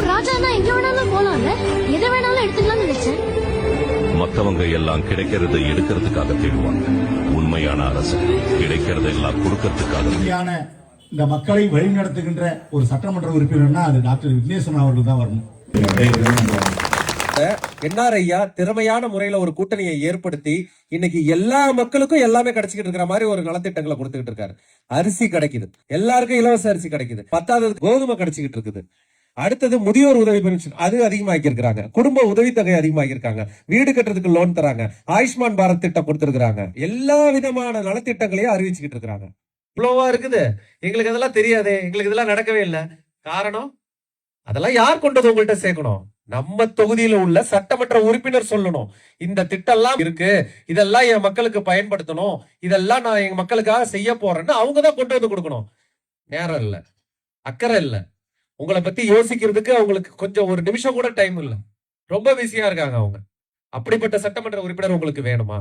ராஜானா எங்க வேணாலும் போலாம்ல, எதை வேணாலும் எடுத்துக்கலாம்னு நினைச்சேன். மத்தவங்க எல்லாம் கிடைக்கிறதை எடுக்கிறதுக்காக தேடுவாங்க. உண்மையான அரசு கிடைக்கிறதெல்லாம் கொடுக்கறதுக்காக. இந்த மக்களை வழிநடத்துகின்ற ஒரு சட்டமன்ற உறுப்பினர்னா அது டாக்டர் விக்னேஸ்வரன் அவர்கள் தான் வரணும். என்ஆர் ஐயா திறமையான முறையில ஒரு கூட்டணியை ஏற்படுத்தி இன்னைக்கு எல்லா மக்களுக்கும் எல்லாமே கிடைச்சிக்கிட்டு இருக்கிற மாதிரி ஒரு நலத்திட்டங்களை கொடுத்துக்கிட்டு இருக்காரு. அரிசி கிடைக்குது, எல்லாருக்கும் இலவச அரிசி கிடைக்குது, 10வது கோதுமை கிடைச்சிக்கிட்டு இருக்குது. அடுத்தது முதியோர் உதவி பென்ஷன் அது அதிகமாக்கி இருக்காங்க, குடும்ப உதவித்தொகை அதிகமாக்கி இருக்காங்க, வீடு கட்டுறதுக்கு லோன் தராங்க, ஆயுஷ்மான் பாரத் திட்டம் கொடுத்திருக்காங்க, எல்லா விதமான நலத்திட்டங்களையும் அறிவிச்சுக்கிட்டு இருக்காங்க. இவ்வளவா இருக்குது, எங்களுக்கு அதெல்லாம் தெரியாது, எங்களுக்கு இதெல்லாம் நடக்கவே இல்லை. காரணம் அதெல்லாம் யார் கொண்டது உங்கள்கிட்ட சேர்க்கணும்? நம்ம தொகுதியில உள்ள சட்டமன்ற உறுப்பினர் சொல்லணும். இந்த திட்டம்லாம் இருக்கு, இதெல்லாம் என் மக்களுக்கு பயன்படுத்தணும், இதெல்லாம் நான் எங்க மக்களுக்காக செய்ய போறேன்னு அவங்கதான் கொண்டு வந்து கொடுக்கணும். நேரம் இல்ல, அக்கறை இல்ல, உங்களை பத்தி யோசிக்கிறதுக்கு அவங்களுக்கு கொஞ்சம் ஒரு நிமிஷம் கூட டைம் இல்ல, ரொம்ப பிஸியா இருக்காங்க அவங்க. அப்படிப்பட்ட சட்டமன்ற உறுப்பினர் உங்களுக்கு வேணுமா?